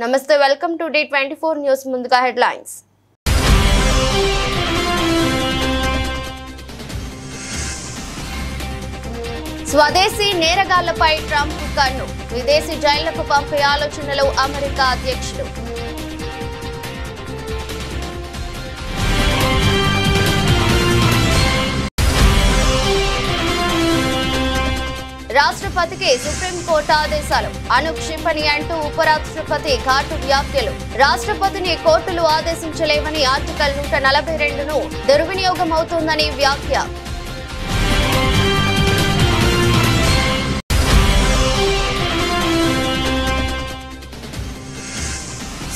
నమస్తే welcome to D24 news ముందుగా headlines స్వదేశీ నేరగాళ్లపై ట్రంప్ కన్ను విదేశీ జైళ్లకు పంపే ఆలోచనలో అమెరికా అధ్యక్షుడు రాష్ట్రపతికి సుప్రీంకోర్టు ఆదేశాలు అనుక్షిపణి అంటూ ఉపరాష్ట్రపతి ఘాటు వ్యాఖ్యలు రాష్ట్రపతిని కోర్టులు ఆదేశించలేవని ఆర్టికల్ 142ను దుర్వినియోగం అవుతోందని వ్యాఖ్య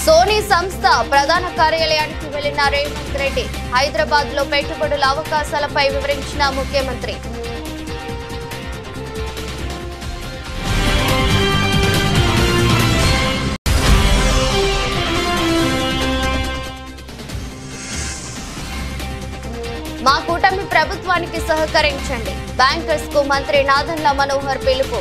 సోనీ సంస్థ ప్రధాన కార్యాలయానికి వెళ్లిన రేవంత్ రెడ్డి హైదరాబాద్ లో పెట్టుబడుల అవకాశాలపై వివరించిన ముఖ్యమంత్రి మా కూటమి ప్రభుత్వానికి సహకరించండి బ్యాంకర్స్ కు మంత్రి నాదెండ్ల మనోహర్ పిలుపు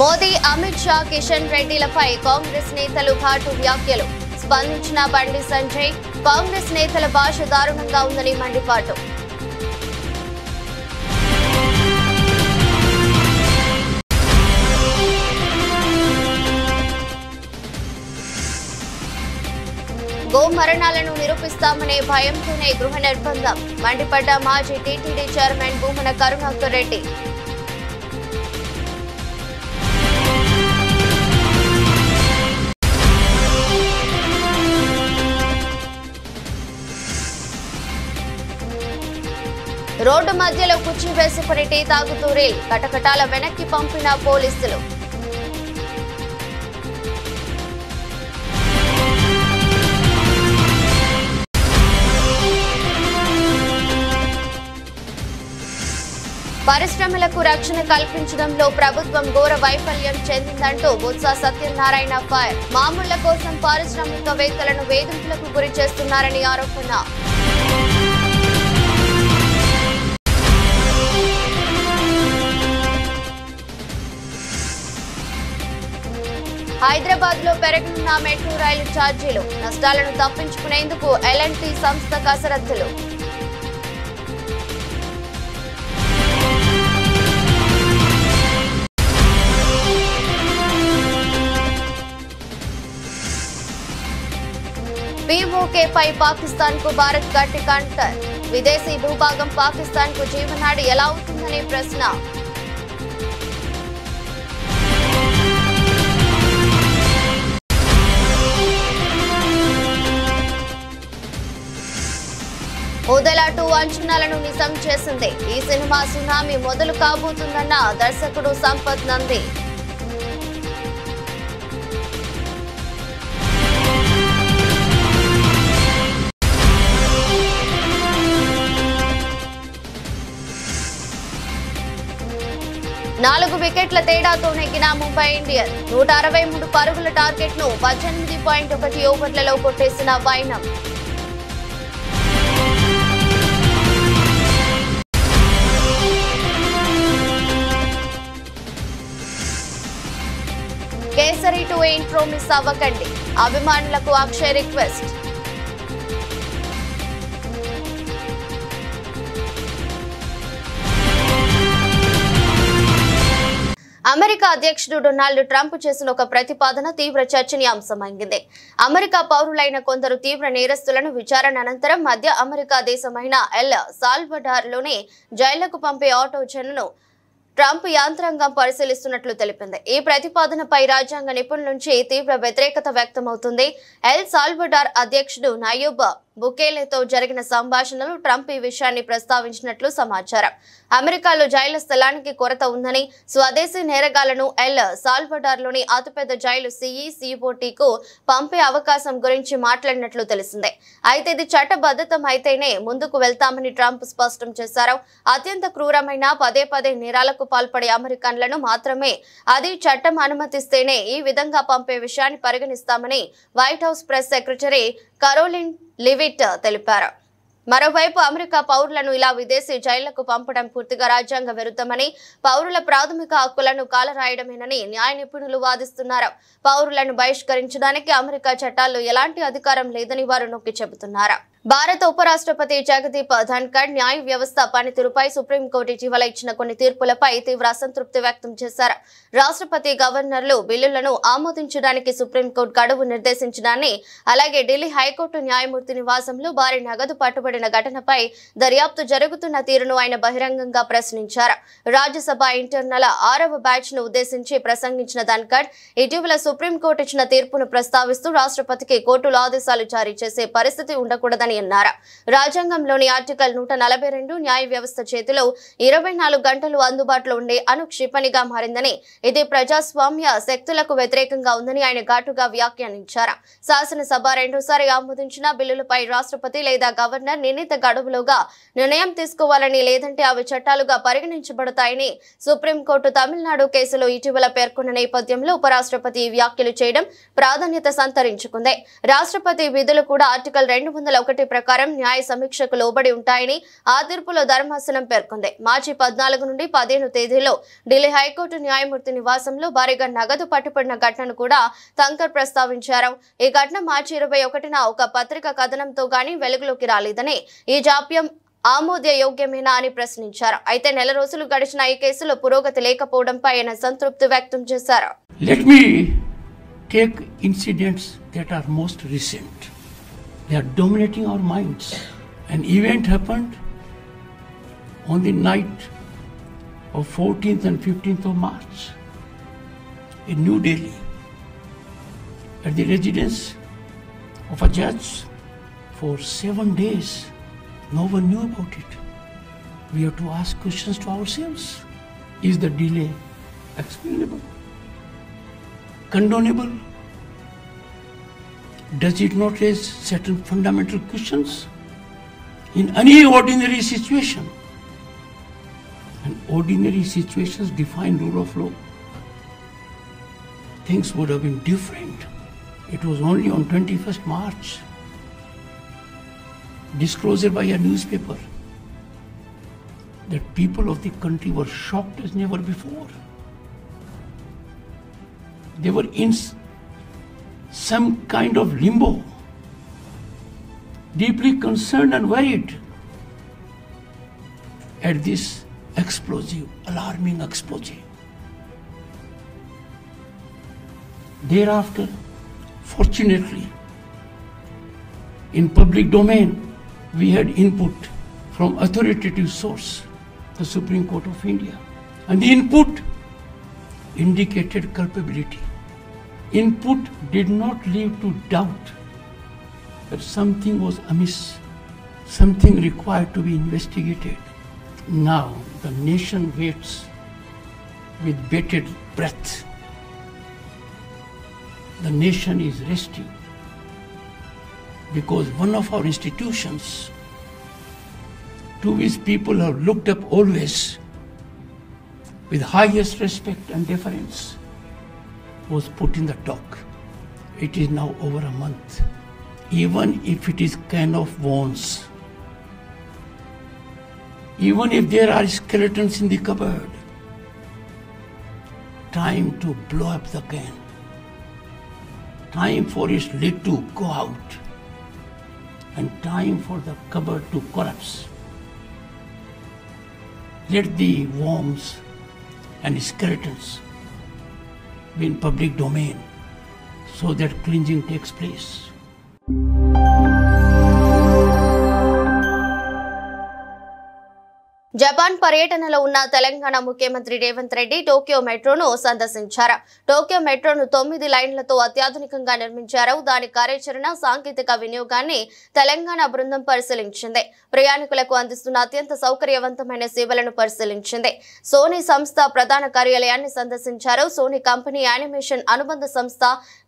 మోదీ అమిత్ షా కిషన్ రెడ్డిలపై కాంగ్రెస్ నేతలు ఘాటు వ్యాఖ్యలు స్పందించిన బండి సంజయ్ కాంగ్రెస్ నేతల భాష దారుణంగా ఉందని మండిపాటు గో మరణాలను నిరూపిస్తామనే భయంతోనే గృహ నిర్బంధం మండిపడ్డ మాజీ TTD chairman Bhumana Karunakar Reddy road మధ్యలో కుర్చీ వేసుకుని టీ తాగుతూ రీల్ కటకటాల వెనక్కి పంపిన పోలీసులు పరిశ్రమలకు రక్షణ కల్పించడంలో ప్రభుత్వం ఘోర వైఫల్యం చెందిందంటూ బొత్స సత్యనారాయణ ఫైర్ మామూళ్ల కోసం పారిశ్రామికవేత్తలను వేధింపులకు గురి చేస్తున్నారని ఆరోపణ హైదరాబాద్ లో పెరగనున్న మెట్రో రైలు ఛార్జీలు నష్టాలను తప్పించుకునేందుకు L&T సంస్థ కసరత్తులు POK పై పాకిస్తాన్ కు భారత్ గట్టి కౌంటర్ విదేశీ భూభాగం పాకిస్తాన్ కు జీవనాడి ఎలా అవుతుందనే ప్రశ్న ఓదెలా 2 అంచనాలను నిజం చేసింది ఈ సినిమా సునామీ మొదలు కాబోతుందన్న దర్శకుడు సంపత్ నంది నాలుగు వికెట్ల తేడాతో నెగ్గిన ముంబై ఇండియన్స్ 163 పరుగుల టార్గెట్ ను 18.1 ఓవర్లలో కొట్టేసిన వైనం కేసరి 2 ఇంట్రో మిస్ అవ్వకండి అభిమానులకు అక్షయ్ రిక్వెస్ట్ అమెరికా అధ్యక్షుడు డొనాల్డ్ ట్రంప్ చేసిన ఒక ప్రతిపాదన తీవ్ర చర్చనీయాంశమైంది. అమెరికా పౌరులైన కొందరు తీవ్ర నేరస్తులను విచారణ అనంతరం మధ్య అమెరికా దేశమైన ఎల్ సాల్వడార్లోని జైళ్లకు పంపే ఆలోచనను ట్రంప్ యాంత్రాంగం పరిశీలిస్తున్నట్లు తెలిపింది. ఈ ప్రతిపాదనపై రాజ్యాంగ నిపుణుల నుంచి తీవ్ర వ్యతిరేకత వ్యక్తమవుతుంది. ఎల్ సాల్వడార్ అధ్యక్షుడు నయూబ్ బుకేలేతో జరిగిన సంభాషణలు ట్రంప్ ఈ విషయాన్ని ప్రస్తావించినట్లు సమాచారం. అమెరికాలో జైలు స్థలానికి కొరత ఉందని స్వదేశీ నేరగాళ్లను ఎల్ సాల్వడార్లోని అతిపెద్ద జైలు CECOTకు పంపే అవకాశం గురించి మాట్లాడినట్లు తెలిసిందే. అయితే ఇది చట్టబద్ధతం అయితేనే ముందుకు వెళ్తామని ట్రంప్ స్పష్టం చేశారు. అత్యంత క్రూరమైన పదే పదే నేరాలకు పాల్పడే అమెరికన్లను మాత్రమే అది చట్టం అనుమతిస్తేనే ఈ విధంగా పంపే విషయాన్ని పరిగణిస్తామని White House press secretary Karoline Leavitt తెలిపారు. మరోవైపు అమెరికా పౌరులను ఇలా విదేశీ జైళ్లకు పంపడం పూర్తిగా రాజ్యాంగ విరుద్ధమని, పౌరుల ప్రాథమిక హక్కులను కాలరాయడమేనని న్యాయ నిపుణులు వాదిస్తున్నారు. పౌరులను బహిష్కరించడానికి అమెరికా చట్టాల్లో ఎలాంటి అధికారం లేదని వారు నొక్కి చెబుతున్నారు. భారత ఉపరాష్ట్రపతి జగదీప్ ధన్కర్ న్యాయ వ్యవస్థ పనితీరుపై సుప్రీంకోర్టు ఇటీవల ఇచ్చిన కొన్ని తీర్పులపై తీవ్ర అసంతృప్తి వ్యక్తం చేశారు. రాష్ట్రపతి, గవర్నర్లు బిల్లులను ఆమోదించడానికి సుప్రీంకోర్టు గడువు నిర్దేశించడాన్ని, అలాగే ఢిల్లీ హైకోర్టు న్యాయమూర్తి నివాసంలో భారీ నగదు పట్టుబడిన ఘటనపై దర్యాప్తు జరుగుతున్న తీరును ఆయన బహిరంగంగా ప్రశ్నించారు. రాజ్యసభ ఇంటర్నల్ 6వ బ్యాచ్ ను ఉద్దేశించి ప్రసంగించిన ధన్కర్ ఇటీవల సుప్రీంకోర్టు ఇచ్చిన తీర్పును ప్రస్తావిస్తూ రాష్ట్రపతికి కోర్టులు ఆదేశాలు జారీ చేసే పరిస్థితి ఉండకూడదని అన్నారు. రాజ్యాంగంలోని ఆర్టికల్ 142 న్యాయ వ్యవస్థ చేతిలో 24 గంటలు అందుబాటులో ఉండే అనుక్షిపణిగా మారిందని, ఇది ప్రజాస్వామ్య శక్తులకు వ్యతిరేకంగా ఉందని ఆయన ఘాటుగా వ్యాఖ్యానించారు. శాసనసభ రెండోసారి ఆమోదించిన బిల్లులపై రాష్ట్రపతి లేదా గవర్నర్ నిర్ణీత గడువులోగా నిర్ణయం తీసుకోవాలని, లేదంటే అవి చట్టాలుగా పరిగణించబడతాయని సుప్రీంకోర్టు తమిళనాడు కేసులో ఇటీవల పేర్కొన్న నేపథ్యంలో ఉపరాష్ట్రపతి ఈ వ్యాఖ్యలు చేయడం ప్రాధాన్యత సంతరించుకుంది. రాష్ట్రపతి విధులు కూడా ఆర్టికల్ 201 ప్రకారం న్యాయ సమీక్షకు లోబడి ఉంటాయని ఆ తీర్పులో ధర్మాసనం పేర్కొంది. మార్చి 14 నుండి 15 తేదీలో ఢిల్లీ హైకోర్టు న్యాయమూర్తి నివాసంలో భారీగా నగదు పట్టుబడిన ఘటనను కూడా ధన్కర్ ప్రస్తావించారు. ఈ ఘటన మార్చి 21న ఒక పత్రిక కథనంతో గానీ వెలుగులోకి రాలేదని, ఈ జాప్యం ఆమోదయోగ్యమేనా అని ప్రశ్నించారు. అయితే నెల రోజులు గడిచిన ఈ కేసులో పురోగతి లేకపోవడంపై ఆయన సంతృప్తి వ్యక్తం చేశారు. Let me take incidents that are most recent. They are dominating our minds. An event happened on the night of 14th and 15th of March in New Delhi at the residence of a judge. For 7 days, no one knew about it. We have to ask questions to ourselves. Is the delay explainable? Condonable? Does it not raise certain fundamental questions? In any ordinary situation, and ordinary situations define rule of law, things would have been different. It was only on 21st March, disclosure by a newspaper, that people of the country were shocked as never before. They were in some kind of limbo, deeply concerned and worried at this explosive, alarming expose. Thereafter, fortunately, in public domain, we had input from authoritative source, the Supreme Court of India, and the input indicated culpability. Input did not lead to doubt that something was amiss, something required to be investigated. Now the nation waits with bated breath. The nation is resting because one of our institutions, to which people have looked up always with highest respect and deference, was put in the dock. It is now over a month. Even if it is can of worms, even if there are skeletons in the cupboard, time to blow up the can, time for its lid to go out, and time for the cupboard to collapse. Let the worms and skeletons be in public domain so that cleansing takes place. Japan పర్యటనలో ఉన్న తెలంగాణ ముఖ్యమంత్రి Revanth Reddy Tokyo మెట్రోను సందర్శించారు. Tokyo మెట్రోను 9 లైన్లతో అత్యాధునికంగా నిర్మించారు. దాని కార్యాచరణ, సాంకేతిక వినియోగాన్ని తెలంగాణ బృందం పరిశీలించింది. ప్రయాణికులకు అందిస్తున్న అత్యంత సౌకర్యవంతమైన సేవలను పరిశీలించింది. సోనీ సంస్థ ప్రధాన కార్యాలయాన్ని సందర్శించారు. సోనీ కంపెనీ యానిమేషన్ అనుబంధ సంస్థ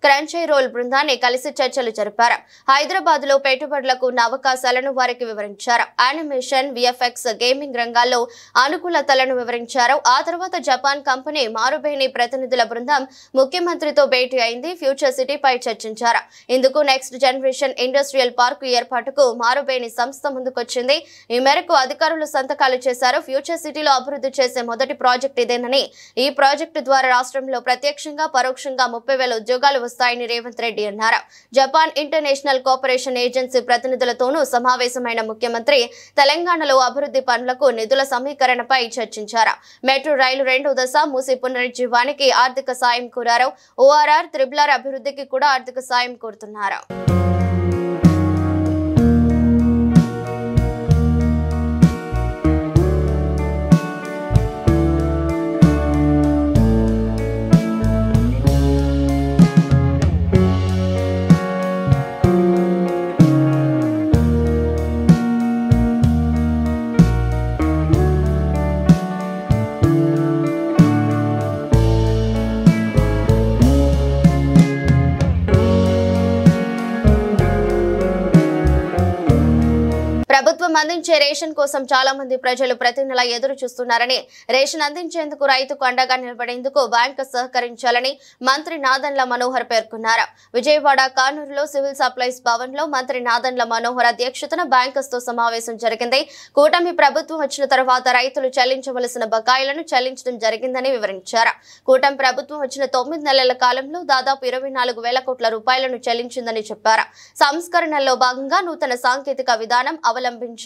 క్రంచైరోల్ బృందాన్ని కలిసి చర్చలు జరిపారు. హైదరాబాద్ లో పెట్టుబడులకు ఉన్న అవకాశాలను వారికి వివరించారు. యానిమేషన్, విఎఫ్ఎక్స్, గేమింగ్ రంగాల్లో విషయాల్లో అనుకూలతలను వివరించారు. ఆ తర్వాత జపాన్ కంపెనీ మారుబేని ప్రతినిధుల బృందం ముఖ్యమంత్రితో భేటీ అయింది. ఫ్యూచర్ సిటీపై చర్చించారు. ఇందుకు నెక్స్ట్ జనరేషన్ ఇండస్ట్రియల్ పార్క్ ఏర్పాటుకు మారుబేని సంస్థ ముందుకొచ్చింది. ఈ మేరకు అధికారులు సంతకాలు చేశారు. ఫ్యూచర్ సిటీలో అభివృద్ధి చేసే మొదటి ప్రాజెక్ట్ ఇదేనని, ఈ ప్రాజెక్టు ద్వారా రాష్ట్రంలో ప్రత్యక్షంగా పరోక్షంగా 30,000 ఉద్యోగాలు వస్తాయని రేవంత్ రెడ్డి అన్నారు. జపాన్ ఇంటర్నేషనల్ కోఆపరేషన్ ఏజెన్సీ ప్రతినిధులతోనూ సమావేశమైన ముఖ్యమంత్రి తెలంగాణలో అభివృద్ధి పనులకు నిధుల సమీకరణపై చర్చించారు. మెట్రో రైలు 2వ దశ మూసి పునరుజ్జీవానికి ఆర్థిక సాయం కోరారు. ఓఆర్ఆర్, త్రిబుల్ అభివృద్ధికి కూడా ఆర్థిక సాయం కోరుతున్నారు. ప్రభుత్వం అందించే రేషన్ కోసం చాలా మంది ప్రజలు ప్రతి నెల ఎదురు చూస్తున్నారని, రేషన్ అందించేందుకు రైతుకు అండగా నిలబడేందుకు బ్యాంకు సహకరించాలని మంత్రి నాదెండ్ల మనోహర్ పేర్కొన్నారు. విజయవాడ కానూరులో సివిల్ సప్లైస్ భవన్ లో మంత్రి నాదెండ్ల మనోహర్ అధ్యక్షతన బ్యాంకర్స్ తో సమావేశం జరిగింది. కూటమి ప్రభుత్వం వచ్చిన తర్వాత రైతులు చెల్లించవలసిన బకాయిలను చెల్లించడం జరిగిందని వివరించారు. కూటమి ప్రభుత్వం వచ్చిన 9 నెలల కాలంలో దాదాపు 24,000 కోట్ల రూపాయలను చెల్లించిందని చెప్పారు. సంస్కరణల్లో భాగంగా నూతన సాంకేతిక విధానం అవలంబించి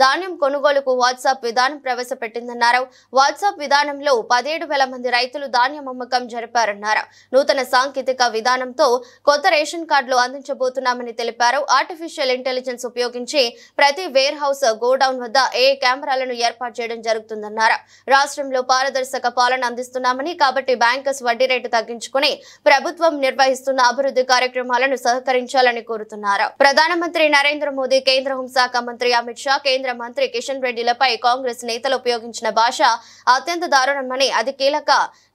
ధాన్యం కొనుగోలుకు వాట్సాప్ విధానం ప్రవేశపెట్టిందన్నారు. వాట్సాప్ విధానంలో 17,000 మంది రైతులు ధాన్యం అమ్మకం జరిపారన్నారు. నూతన సాంకేతిక విధానంతో కొత్త రేషన్ కార్డులు అందించబోతున్నామని తెలిపారు. ఆర్టిఫిషియల్ ఇంటెలిజెన్స్ ఉపయోగించి ప్రతి వేర్ హౌస్, గోడౌన్ వద్ద AI కెమెరాలను ఏర్పాటు చేయడం జరుగుతుందన్నారు. రాష్ట్రంలో పారదర్శక పాలన అందిస్తున్నామని, కాబట్టి బ్యాంకర్స్ వడ్డీ రేటు తగ్గించుకుని ప్రభుత్వం నిర్వహిస్తున్న అభివృద్ధి కార్యక్రమాలను సహకరించాలని కోరుతున్నారు. ప్రధానమంత్రి నరేంద్ర మోదీ, కేంద్ర హోంశాఖ మంత్రి అమిత్ షా, కేంద్ర మంత్రి కిషన్ రెడ్డిలపై కాంగ్రెస్ నేతలు ఉపయోగించిన భాష అత్యంత దారుణమని, అది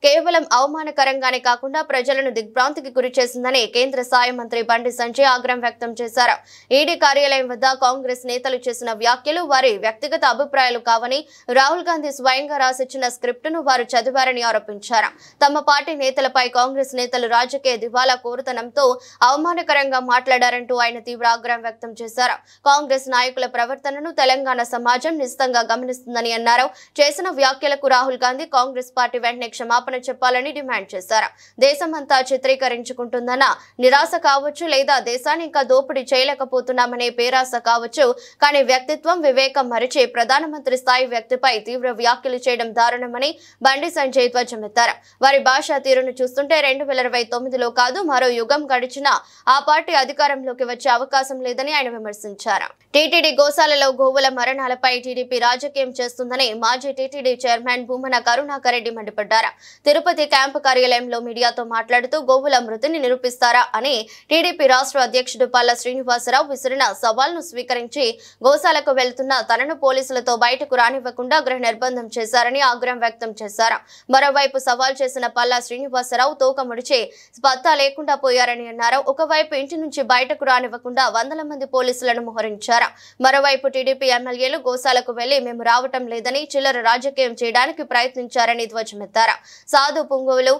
కేవలం అవమానకరంగానే కాకుండా ప్రజలను దిగ్భ్రాంతికి గురి చేసిందని కేంద్ర సాయ మంత్రి బండి సంజయ్ ఆగ్రహం వ్యక్తం చేశారు. ఈడీ కార్యాలయం వద్ద కాంగ్రెస్ నేతలు చేసిన వ్యాఖ్యలు వారి వ్యక్తిగత అభిప్రాయాలు కావని, రాహుల్ గాంధీ స్వయంగా రాసిచ్చిన స్క్రిప్టును వారు చదివారని ఆరోపించారు. తమ పార్టీ నేతలపై కాంగ్రెస్ నేతలు రాజకీయ దివాలా కోరుతనంతో అవమానకరంగా మాట్లాడారంటూ ఆయన తీవ్ర ఆగ్రహం వ్యక్తం చేశారు. కాంగ్రెస్ నాయకుల ప్రవర్తనను తెలంగాణ సమాజం నిశితంగా గమనిస్తుందని అన్నారు. చేసిన వ్యాఖ్యలకు రాహుల్ గాంధీ, కాంగ్రెస్ పార్టీ వెంటనే క్షమాపణ చెప్పాలని డిమాండ్ చేశారు. దేశమంతా చిత్రీకరించుకుంటుందన్న నిరాశ కావచ్చు, లేదా దేశాన్ని ఇంకా దోపిడీ చేయలేకపోతున్నామనే పేరాస కావచ్చు, కానీ వ్యక్తిత్వం, వివేకం మరిచి ప్రధానమంత్రి స్థాయి వ్యక్తిపై తీవ్ర వ్యాఖ్యలు చేయడం దారుణమని బండి సంజయ్ ధ్వజమెత్తారు. వారి భాషా తీరును చూస్తుంటే 2029లో కాదు, మరో యుగం గడిచినా ఆ పార్టీ అధికారంలోకి వచ్చే అవకాశం లేదని ఆయన విమర్శించారు. టీటీడీ గోశాలలో గోవుల మరణాలపై టీడీపీ రాజకీయం చేస్తుందని మాజీ టీటీడీ చైర్మన్ భూమన కరుణాకర్ రెడ్డి మండిపడ్డారు. తిరుపతి క్యాంపు కార్యాలయంలో మీడియాతో మాట్లాడుతూ గోవుల మృతిని నిరూపిస్తారా అని టీడీపీ రాష్ట్ర అధ్యక్షుడు పల్ల శ్రీనివాసరావు విసిరిన సవాల్ను స్వీకరించి గోశాలకు వెళ్తున్న తనను పోలీసులతో బయటకు రానివ్వకుండా గృహ నిర్బంధం చేశారని ఆగ్రహం వ్యక్తం చేశారు. మరోవైపు సవాల్ చేసిన పల్ల శ్రీనివాసరావు తోక ముడిచి పత్తా లేకుండా పోయారని అన్నారు. ఒకవైపు ఇంటి నుంచి బయటకు రానివ్వకుండా వందల మంది పోలీసులను మోహరించారు. మరోవైపు టీడీపీ ఎమ్మెల్యేలు గోశాలకు వెళ్లి మేము రావటం లేదని చిల్లర రాజకీయం చేయడానికి ప్రయత్నించారని ధ్వజమెత్తారు. సాధు పుంగవులు,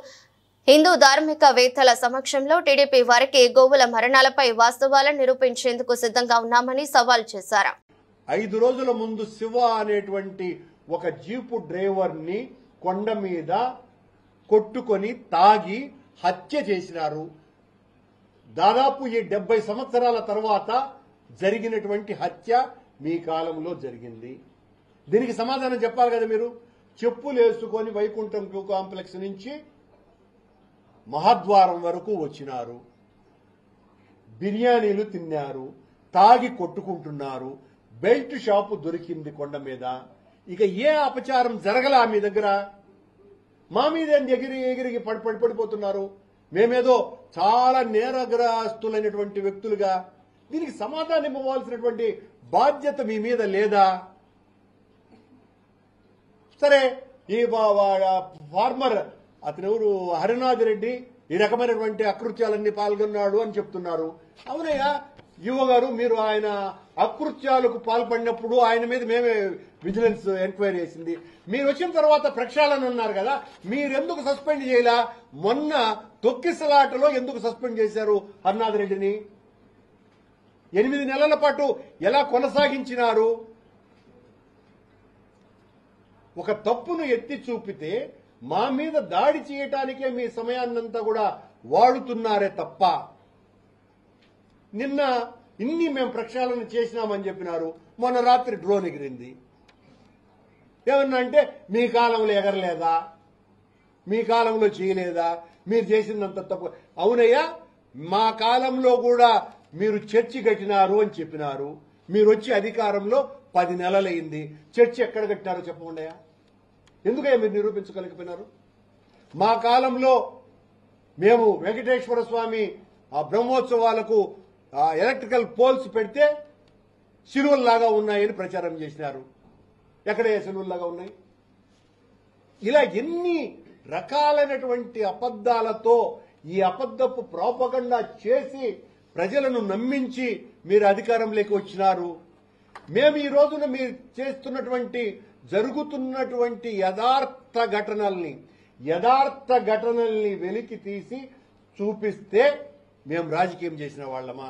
హిందూ ధార్మికవేత్తల సమక్షంలో టీడీపీ వారికి గోవుల మరణాలపై వాస్తవాలను నిరూపించేందుకు సిద్ధంగా ఉన్నామని సవాల్ చేశారు. 5 రోజుల ముందు శివ అనేటువంటి ఒక జీపు డ్రైవర్ ని కొండ మీద కొట్టుకొని తాగి హత్య చేసినారు. దాదాపు ఈ 70 సంవత్సరాల తర్వాత జరిగినటువంటి హత్య మీ కాలంలో జరిగింది. దీనికి సమాధానం చెప్పాలి కదా మీరు. చెప్పులు వేసుకొని వైకుంఠం క్యూ కాంప్లెక్స్ నుంచి మహాద్వారం వరకు వచ్చినారు, బిర్యానీలు తిన్నారు, తాగి కొట్టుకుంటున్నారు, బెల్ట్ షాపు దొరికింది కొండ మీద. ఇక ఏ అపచారం జరగలా మీ దగ్గర? మా మీద ఎగిరికి పడిపోతున్నారు. మేమేదో చాలా నేరగ్రస్తులైనటువంటి వ్యక్తులుగా. దీనికి సమాధానం ఇవ్వవలసినటువంటి బాధ్యత మీ మీద లేదా? సరే, ఈ ఫార్మర్ అతనెవరు, హరినాథ్ రెడ్డి ఈ రకమైనటువంటి అకృత్యాలన్నీ పాల్గొన్నాడు అని చెప్తున్నారు. అవునయ్యా యువ గారు, మీరు ఆయన అకృత్యాలకు పాల్పడినప్పుడు ఆయన మీద మేమే విజిలెన్స్ ఎంక్వైరీ చేసింది. మీరు వచ్చిన తర్వాత ప్రక్షాళన అన్నారు కదా, మీరెందుకు సస్పెండ్ చేయలా? మొన్న తొక్కిసలాటలో ఎందుకు సస్పెండ్ చేశారు హర్నాథ్ రెడ్డిని? 8 నెలల పాటు ఎలా కొనసాగించినారు? ఒక తప్పును ఎత్తి చూపితే మా మీద దాడి చేయటానికే మీ సమయాన్నంతా కూడా వాడుతున్నారే తప్ప, నిన్న ఇన్ని మేము ప్రక్షాళన చేసినామని చెప్పినారు. మొన్న రాత్రి డ్రోన్ ఎగిరింది. ఏమన్నా అంటే మీ కాలంలో ఎగరలేదా, మీ కాలంలో చేయలేదా, మీరు చేసిందంత తప్పు. అవునయ్యా, మా కాలంలో కూడా మీరు చర్చి కట్టినారు అని చెప్పినారు. మీరు వచ్చి అధికారంలో 10 నెలలైంది. చర్చి ఎక్కడ కట్టినారో చెప్పకుండా ఎందుకయ్యా మీరు నిరూపించగలిగిపోయినారు? మా కాలంలో మేము వెంకటేశ్వర స్వామి ఆ బ్రహ్మోత్సవాలకు ఎలక్ట్రికల్ పోల్స్ పెడితే సిలువల్లాగా ఉన్నాయని ప్రచారం చేసినారు. ఎక్కడయ్యా సిలువల్లాగా ఉన్నాయి? ఇలా ఎన్ని రకాలైనటువంటి అబద్దాలతో ఈ అబద్దపు ప్రాపగండా చేసి ప్రజలను నమ్మించి మీరు అధికారంలోకి వచ్చినారు. మేము ఈ రోజున మీరు చేస్తున్నటువంటి జరుగుతున్నటువంటి యథార్థ ఘటనల్ని వెలికి తీసి చూపిస్తే మేము రాజకీయం చేసిన వాళ్ళమా?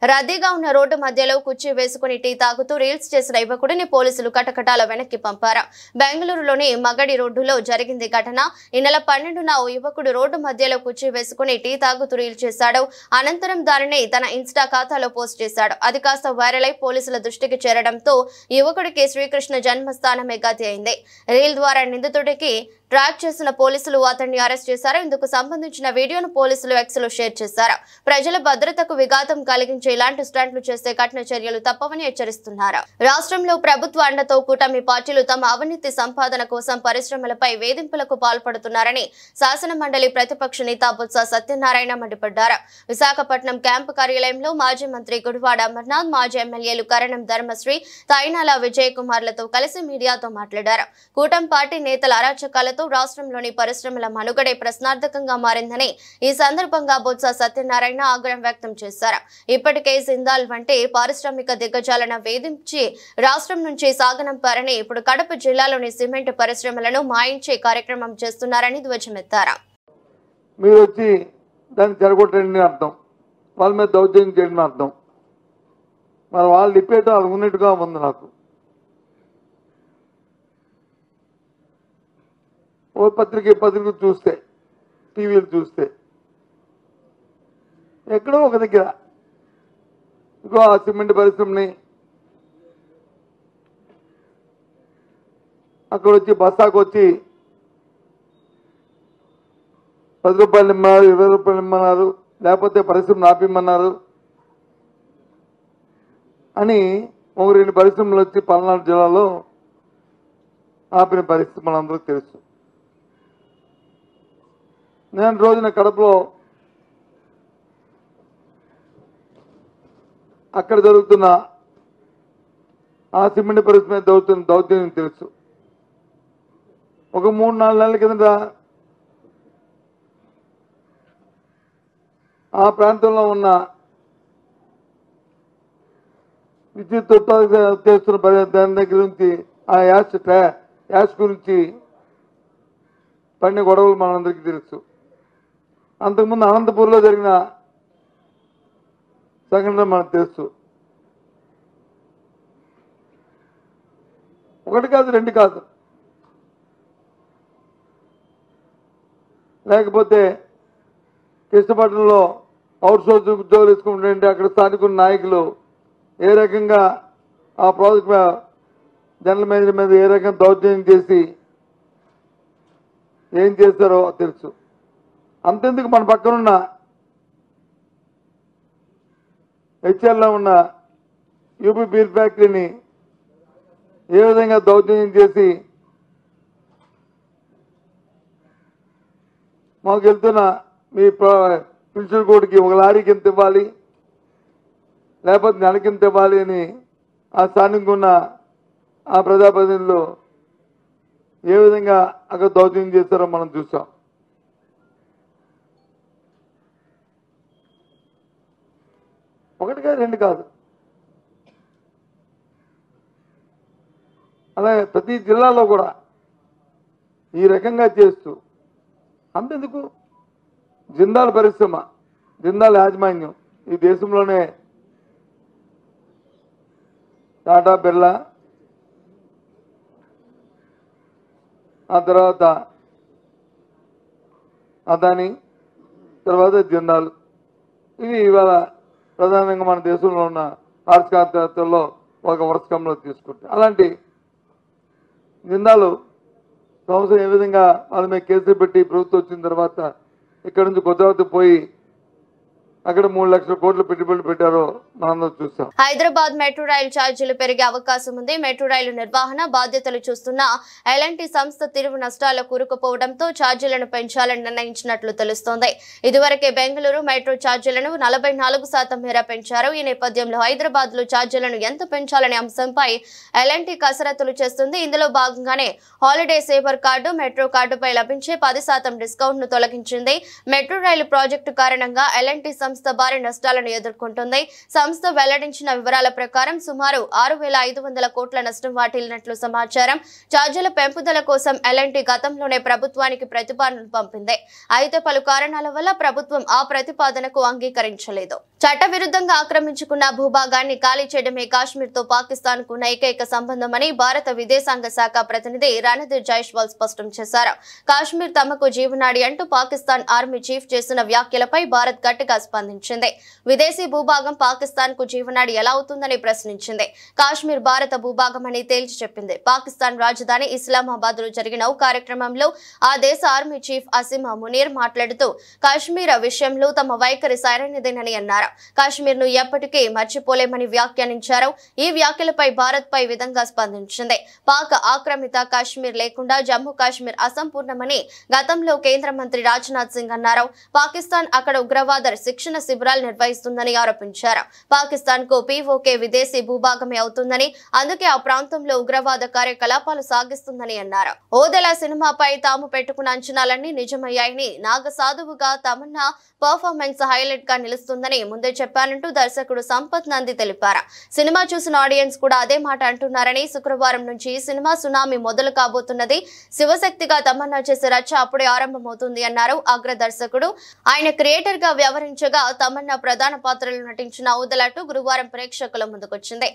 రద్దీగా ఉన్న రోడ్డు మధ్యలో కుర్చీ వేసుకుని టీ తాగుతూ రీల్స్ చేసిన యువకుడిని పోలీసులు కటకటాల వెనక్కి పంపారు. బెంగళూరులోని మగడి రోడ్డులో జరిగింది ఘటన. ఈ నెల 12న ఓ యువకుడు రోడ్డు మధ్యలో కుర్చీ వేసుకుని టీ తాగుతూ రీల్ చేశాడు. అనంతరం దానిని తన ఇన్స్టా ఖాతాలో పోస్ట్ చేశాడు. అది కాస్త వైరల్ అయి పోలీసుల దృష్టికి చేరడంతో యువకుడికి శ్రీకృష్ణ జన్మస్థానమే గతి అయింది. రీల్ ద్వారా నిందితుడికి ట్రాక్ చేసిన పోలీసులు అతన్ని అరెస్ట్ చేశారు. ఇందుకు సంబంధించిన వీడియోను పోలీసులు ఎక్స్ లో షేర్ చేశారు. ప్రజల భద్రతకు విఘాతం కలిగించే ఇలాంటి స్టంట్లు చేస్తే కఠిన చర్యలు తప్పవని హెచ్చరిస్తున్నారు. రాష్ట్రంలో ప్రభుత్వ అండతో కూటమి పార్టీలు తమ అవినీతి సంపాదన కోసం పరిశ్రమలపై వేధింపులకు పాల్పడుతున్నారని శాసన మండలి ప్రతిపక్ష నేత బొత్స సత్యనారాయణ మండిపడ్డారు. విశాఖపట్నం క్యాంపు కార్యాలయంలో మాజీ మంత్రి గుడివాడ అమర్నాథ్, మాజీ ఎమ్మెల్యేలు కరణం ధర్మశ్రీ, తైనాల విజయ్ కుమార్లతో కలిసి మీడియాతో మాట్లాడారు. కూటమి పార్టీ నేతల అరాచకాలతో రాష్ట్రంలోని పరిశ్రమల మనుగడే ప్రశ్నార్థకంగా మారిందని ఈ సందర్భంగా బొత్స సత్యనారాయణ ఆగ్రహం వ్యక్తం చేశారు. ఇప్పటికే జిందాల్ వంటి పారిశ్రామిక దిగ్గజాలను వేధించి రాష్ట్రం నుంచి సాగనంపారని, ఇప్పుడు కడప జిల్లాలోని సిమెంట్ పరిశ్రమలను మాయించే కార్యక్రమం చేస్తున్నారని ధ్వజమెత్తారు. మీరు వచ్చి దాన్ని చెరగొట్టండి అర్థం, వాళ్ళ మీద దౌర్జన్యం చేయడం అర్థం. మరి వాళ్ళు లిపేట వాళ్ళు ఉన్నట్టుగా ఉంది. నాకు ఓ పత్రిక చూస్తే, టీవీలు చూస్తే ఎక్కడో ఒక దగ్గర ఇంకో ఆ సిమెంట్ పరిశ్రమని అక్కడ వచ్చి బస్సాకు వచ్చి 10 రూపాయలు ఇమ్మన్నారు, 20 రూపాయలు ఇమ్మన్నారు, లేకపోతే పరిశ్రమను ఆపిమ్మన్నారు అని 1-2 పరిశ్రమలు వచ్చి పల్నాడు జిల్లాలో ఆపిన పరిస్థితి మనందరికీ తెలుసు. నేను రోజున కడపలో అక్కడ జరుగుతున్న ఆ సిమెంట్ పరిశ్రమ మీద దౌర్జన్యం తెలుసు. ఒక 3-4 నెలల కిందట ఆ ప్రాంతంలో ఉన్న విద్యుత్ ఉత్పత్తి చేస్తున్న దాని దగ్గర నుంచి ఆ యాష్ గురించి పడిన గొడవలు మనందరికీ తెలుసు. అంతకుముందు అనంతపూర్లో జరిగిన సంఘటన మనకు తెలుసు. 1 కాదు 2 కాదు. లేకపోతే కృష్ణపట్నంలో అవుట్ సోర్స్ ఉద్యోగులు తీసుకుంటుంటే అక్కడ స్థానిక నాయకులు ఏ రకంగా ఆ ప్రాజెక్ట్ జనరల్ మేనేజర్ మీద ఏ రకంగా దౌర్జన్యం చేసి ఏం చేస్తారో తెలుసు. అంతెందుకు మన పక్కనున్న హెచ్ఎల్లో ఉన్న యూపీ బీర్ ఫ్యాక్టరీని ఏ విధంగా దౌర్జన్యం చేసి మాకు వెళ్తున్న మీ ప్రిన్సిపల్ కోర్టుకి 1 లారీకి ఎంత ఇవ్వాలి, లేకపోతే నెలకి ఎంత ఇవ్వాలి అని ఆ స్థానికంగా ఉన్న ఆ ప్రజాప్రతినిధులు ఏ విధంగా అక్కడ దౌర్జన్యం చేస్తారో మనం చూసాం. ఒకటి కాదు 2 కాదు. అలాగే ప్రతి జిల్లాలో కూడా ఈ రకంగా చేస్తూ అంతెందుకు జిందాల్ పరిశ్రమ, జిందాల్ యాజమాన్యం ఈ దేశంలోనే టాటా, బిర్లా, ఆ తర్వాత అదాని, తర్వాత జిందాల్, ఇవి ఇవాళ ప్రధానంగా మన దేశంలో ఉన్న ఆర్థికవేత్తల్లో ఒక వరుసకంలో తీసుకుంటే అలాంటి జిందాలు సంవత్సరం ఏ విధంగా వాళ్ళ మీద కేసులు పెట్టి ప్రభుత్వం వచ్చిన తర్వాత ఇక్కడ నుంచి గుజరాత్ పోయి అక్కడ 3 లక్షల కోట్ల పెట్టుబడులు పెట్టారో మనందరం చూసాం. హైదరాబాద్ మెట్రో రైలు ఛార్జీలు పెరిగే అవకాశం ఉంది. మెట్రో రైలు నిర్వహణ బాధ్యతలు చూస్తున్న ఎల్ఎన్టీ సంస్థ తీవ్ర నష్టాల్లో కూరుకుపోవడంతో ఛార్జీలను పెంచాలని నిర్ణయించినట్లు తెలుస్తోంది. ఇదివరకే బెంగళూరు మెట్రో ఛార్జీలను 44% మేర పెంచారు. ఈ నేపథ్యంలో హైదరాబాద్ లో ఛార్జీలను ఎంత పెంచాలనే అంశంపై ఎల్ఎన్టీ కసరత్తులు చేస్తుంది. ఇందులో భాగంగానే హాలిడే సేవర్ కార్డు, మెట్రో కార్డుపై లభించే 10% డిస్కౌంట్ ను తొలగించింది. మెట్రో రైలు ప్రాజెక్టు కారణంగా ఎల్ఎన్టీ సంస్థ భారీ నష్టాలను ఎదుర్కొంటుంది. సంస్థ వెల్లడించిన వివరాల ప్రకారం సుమారు 6,500 కోట్ల నష్టం వాటిల్లినట్లు సమాచారం. ఛార్జీల పెంపుదల కోసం ఎల్ఎన్టీ గతంలోనే ప్రభుత్వానికి ప్రతిపాదన పంపింది. అయితే పలు కారణాల వల్ల ప్రభుత్వం ఆ ప్రతిపాదనకు అంగీకరించలేదు. చట్టవిరుద్ధంగా ఆక్రమించుకున్న భూభాగాన్ని ఖాళీ చేయడమే కాశ్మీర్ తో పాకిస్తాన్ కు ఏకైక సంబంధమని భారత విదేశాంగ శాఖ ప్రతినిధి రణధీర్ జైస్వాల్ స్పష్టం చేశారు. కాశ్మీర్ తమకు జీవనాడి అంటూ పాకిస్తాన్ ఆర్మీ చీఫ్ చేసిన వ్యాఖ్యలపై భారత్ గట్టిగా స్పందించింది. విదేశీ భూభాగం పాకిస్తాన్ కు జీవనాడి ఎలా అవుతుందని ప్రశ్నించింది. కాశ్మీర్ భారత భూభాగం అని తేల్చి చెప్పింది. పాకిస్తాన్ రాజధాని ఇస్లామాబాద్ లో జరిగిన ఓ కార్యక్రమంలో ఆ దేశ ఆర్మీ చీఫ్ అసిమా మునీర్ మాట్లాడుతూ కాశ్మీర్ విషయంలో తమ వైఖరి సరైనదేనని అన్నారు. కాశ్మీర్ ను ఎప్పటికీ మర్చిపోలేమని వ్యాఖ్యానించారు. ఈ వ్యాఖ్యలపై భారత్ పై విధంగా స్పందించింది. పాక్ ఆక్రమిత కాశ్మీర్ లేకుండా జమ్మూ కాశ్మీర్ అసంపూర్ణమని గతంలో కేంద్ర మంత్రి రాజ్నాథ్ సింగ్ అన్నారు. పాకిస్తాన్ అక్కడ ఉగ్రవాద శిక్షణ శిబిరాలు నిర్వహిస్తుందని ఆరోపించారు. పాకిస్తాన్ కు పీఓకే విదేశీ భూభాగమే అవుతుందని, అందుకే ఆ ప్రాంతంలో ఉగ్రవాద కార్యకలాపాలు సాగిస్తుందని అన్నారు. ఓదెల సినిమాపై తాము పెట్టుకున్న అంచనాలన్నీ నిజమయ్యాయని, నాగసాధువుగా తమన్నా పర్ఫార్మెన్స్ హైలైట్ గా నిలుస్తుందని ముందే చెప్పానంటూ దర్శకుడు సంపత్ నంది తెలిపారు. సినిమా చూసిన ఆడియన్స్ కూడా అదే మాట అంటున్నారని, శుక్రవారం నుంచి ఈ సినిమా సునామీ మొదలు కాబోతున్నది. శివశక్తిగా తమన్నా చేసే రచ్చ అప్పుడే ఆరంభమవుతుంది అన్నారు అగ్ర దర్శకుడు. ఆయన క్రియేటర్ గా వ్యవహరించగా తమన్నా ప్రధాన పాత్రలో నటించిన ఊదలాటు గురువారం ప్రేక్షకుల ముందుకొచ్చింది.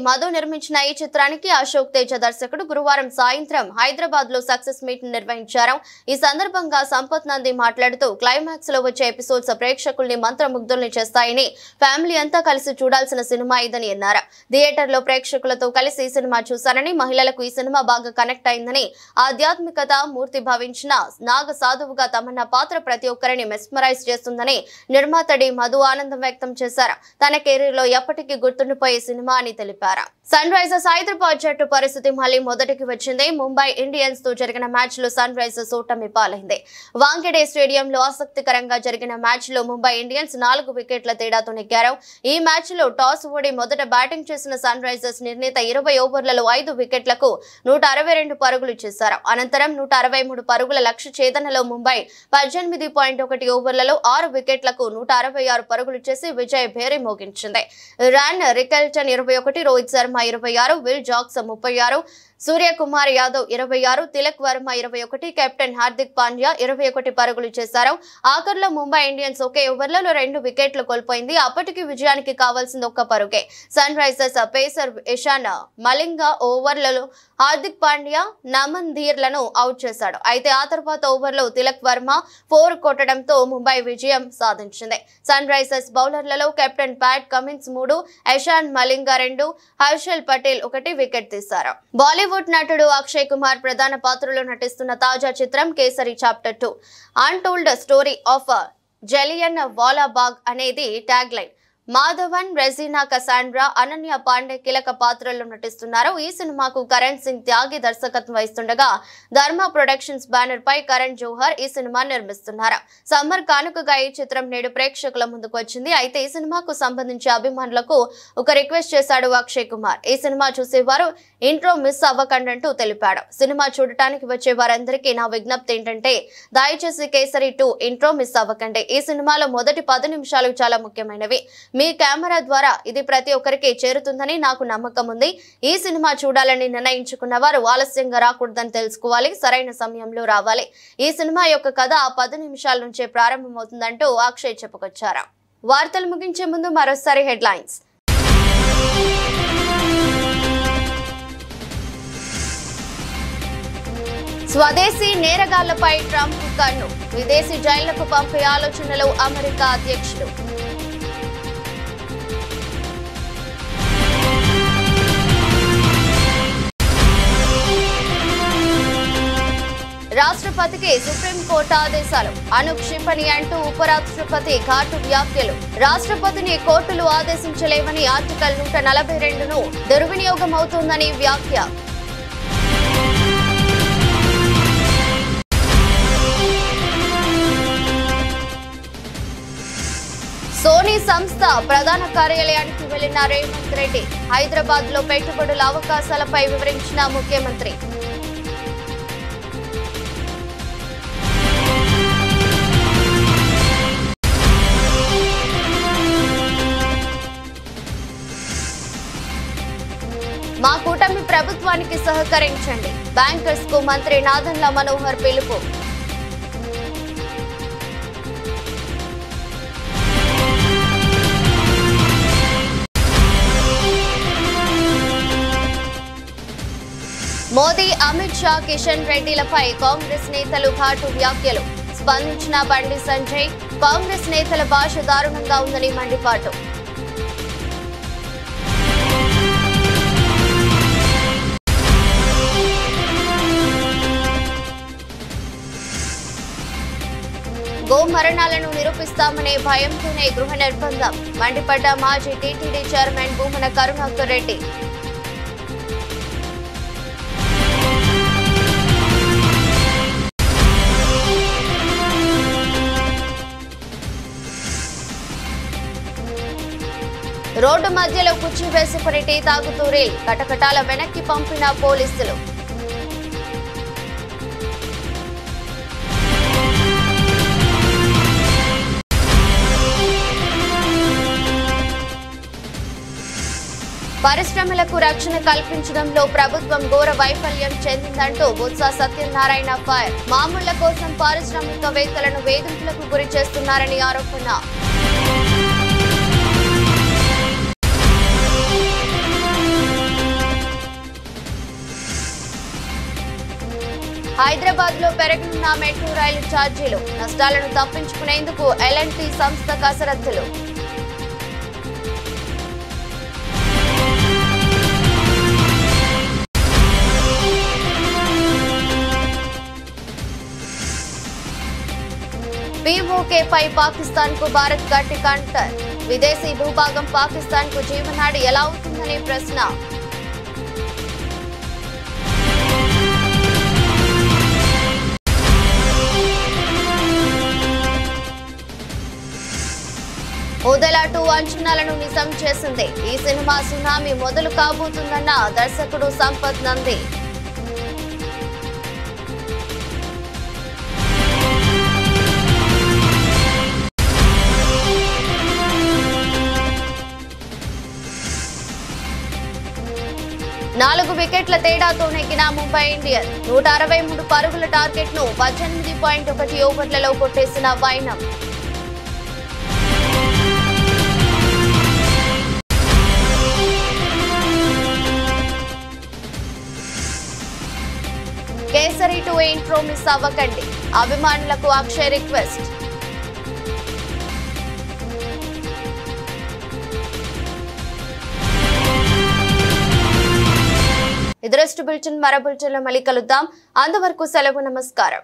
మధు నిర్మించిన ఈ చిత్రానికి అశోక్ తేజ దర్శకుడు గురువారం సాయంత్రం హైదరాబాద్ లో సక్సెస్ మీట్ నిర్వహించారు. ఈ సందర్భంగా సంపత్ నంది మాట్లాడుతూ క్లైమాక్స్ లో వచ్చే ఎపిసోడ్స్ ప్రేక్షకుల్ని మంత్రముగ్ధుల్ని చేస్తాయని, ఫ్యామిలీ అంతా కలిసి చూడాల్సిన సినిమా ఇదని అన్నారు. థియేటర్ లో ప్రేక్షకులతో కలిసి ఈ సినిమా చూశారని, మహిళలకు ఈ సినిమా బాగా కనెక్ట్ అయిందని, ఆధ్యాత్మికత మూర్తి భావించిన నాగ సాధువుగా తమన్నా పాత్ర ప్రతి ఒక్కరిని మెస్మరైజ్ చేస్తుందని నిర్మాత మధు ఆనందం వ్యక్తం చేశారు. తన కెరీర్ లో ఎప్పటికీ గుర్తుండిపోయే సినిమా అని తెలిపారు. సన్ రైజర్స్ హైదరాబాద్ జట్టు పరిస్థితి మళ్లీ మొదటికి వచ్చింది. ముంబై ఇండియన్స్ తో జరిగిన మ్యాచ్ లో సన్ రైజర్స్ ఓటమి పాలైంది. వాంఖేడే స్టేడియంలో ఆసక్తికరంగా జరిగిన మ్యాచ్ లో ముంబై ఇండియన్స్ 4 వికెట్ల తేడాతో నెగ్గారు. ఈ మ్యాచ్ లో టాస్ ఓడి మొదట బ్యాటింగ్ చేసిన సన్ రైజర్స్ నిర్ణీత 20 ఓవర్లలో 5 వికెట్లకు 162 పరుగులు చేశారు. అనంతరం 163 పరుగుల లక్ష్య ఛేదనలో ముంబై 18.1 ఓవర్లలో 6 వికెట్లకు 166 పరుగులు చేసి విజయ భేరి మోగించింది. Ryan Rickelton 21, Rohit Sharma 26, Will Jacks 36, Suryakumar Yadav 26, Tilak Varma 21, captain Hardik Pandya 21 పరుగులు చేశారు. ఆఖర్లో ముంబై ఇండియన్స్ ఒకే ఓవర్లలో 2 వికెట్లు కోల్పోయింది. అప్పటికి విజయానికి కావాల్సింది 1 పరుగే. Sunrisers pacer Eshan Malinga ఓవర్లలో హార్దిక్ పాండ్యా, నమన్ ధీర్లను అవుట్ చేశాడు. అయితే ఆ తర్వాత ఓవర్లో తిలక్ వర్మ 4 కొట్టడంతో ముంబై విజయం సాధించింది. సన్ రైజర్స్ బౌలర్లలో captain Pat Cummins 3, Ishan Malinga 2, Harshal Patel 1 wicket తీశారు. బాలీవుడ్ నటుడు అక్షయ్ కుమార్ ప్రధాన పాత్రలో నటిస్తున్న తాజా చిత్రం Kesari chapter 2 untold story of Jallianwala Bagh అనేది ట్యాగ్ లైన్. మాధవన్, రెజీనా కసాండ్రా, అనన్య పాండే కీలక పాత్రల్లో నటిస్తున్నారు. ఈ సినిమాకు కరణ్ సింగ్ త్యాగి దర్శకత్వం వహిస్తుండగా ధర్మ ప్రొడక్షన్స్ బ్యానర్ పై కరణ్ జోహర్ ఈ సినిమా నిర్మిస్తున్నారు. సమ్మర్ కానుకగా ఈ చిత్రం నేడు ప్రేక్షకుల ముందుకు వచ్చింది. అయితే ఈ సినిమాకు సంబంధించి అభిమానులకు ఒక రిక్వెస్ట్ చేశాడు అక్షయ్ కుమార్. ఈ సినిమా చూసేవారు ఇంట్రో మిస్ అవ్వకండంటూ తెలిపాడు. సినిమా చూడటానికి వచ్చే వారందరికీ నా విజ్ఞప్తి ఏంటంటే దయచేసి కేసరి 2 ఇంట్రో మిస్ అవ్వకండి. ఈ సినిమాలో మొదటి 10 నిమిషాలు చాలా ముఖ్యమైనవి. మీ కెమెరా ద్వారా ఇది ప్రతి ఒక్కరికి చేరుతుందని నాకు నమ్మకం ఉంది. ఈ సినిమా చూడాలని నిర్ణయించుకున్న వారు ఆలస్యంగా రాకూడదని తెలుసుకోవాలి, సరైన సమయంలో రావాలి. ఈ సినిమా యొక్క కథ 10 నిమిషాల నుంచే ప్రారంభమవుతుందంటూ అక్షయ్ చెప్పుకొచ్చారు. వార్తలు ముగించే ముందు మరోసారి హెడ్లైన్స్. స్వదేశీ నేరగాళ్లపై ట్రంప్ కన్ను, విదేశీ జైళ్లకు పంపే ఆలోచనలో అమెరికా అధ్యక్షుడు. రాష్ట్రపతికి సుప్రీంకోర్టు ఆదేశాలు, అనుక్షిపణి అంటూ ఉపరాష్ట్రపతి ఘాటు వ్యాఖ్యలు. రాష్ట్రపతిని కోర్టులు ఆదేశించలేవని ఆర్టికల్ 142ను దుర్వినియోగం అవుతోందని వ్యాఖ్య. సోనీ సంస్థ ప్రధాన కార్యాలయానికి వెళ్లిన రేవంత్ రెడ్డి, హైదరాబాద్ లో పెట్టుబడుల అవకాశాలపై వివరించిన ముఖ్యమంత్రి. మా కూటమి ప్రభుత్వానికి సహకరించండి, బ్యాంకర్స్ కు మంత్రి నాదెండ్ల మనోహర్ పిలుపు. మోదీ, అమిత్ షా, కిషన్ రెడ్డిలపై కాంగ్రెస్ నేతలు ఘాటు వ్యాఖ్యలు. స్పందించిన బండి సంజయ్, కాంగ్రెస్ నేతల భాష దారుణంగా ఉందని మండిపాటు. గో మరణాలను నిరూపిస్తామనే భయంతోనే గృహ నిర్బంధం, మండిపడ్డ మాజీ TTD chairman Bhumana Karunakar Reddy. Road మధ్యలో కుర్చీ వేసుకుని టీ తాగుతూ రీల్, కటకటాల వెనక్కి పంపిన పోలీసులు. పరిశ్రమలకు రక్షణ కల్పించడంలో ప్రభుత్వం ఘోర వైఫల్యం చెందిందంటూ బొత్స సత్యనారాయణ ఫైర్. మామూళ్ల కోసం పారిశ్రామికవేత్తలను వేధింపులకు గురి చేస్తున్నారని ఆరోపణ. హైదరాబాద్ లో పెరగనున్న మెట్రో రైలు ఛార్జీలు, నష్టాలను తప్పించుకునేందుకు L&T సంస్థ కసరత్తులు. POK పై పాకిస్తాన్ కు భారత్ గట్టి కౌంటర్, విదేశీ భూభాగం పాకిస్తాన్ కు జీవనాడి ఎలా అవుతుందనే ప్రశ్న. ఓదెలా 2 అంచనాలను నిజం చేసింది. ఈ సినిమా సునామీ మొదలు కాబోతుందన్న దర్శకుడు సంపత్ నంది. నాలుగు వికెట్ల తేడాతో నెగ్గిన ముంబై ఇండియన్స్ 163 పరుగుల టార్గెట్ ను 18.1 ఓవర్లలో కొట్టేసిన వైనం. కేసరి 2 ఇంట్రో మిస్ అవ్వకండి, అభిమానులకు అక్షయ్ రిక్వెస్ట్. ఇది రెస్ట్ బులెటిన్. మరో బులెటిన్లో మళ్ళీ కలుద్దాం. అంతవరకు సెలవు, నమస్కారం.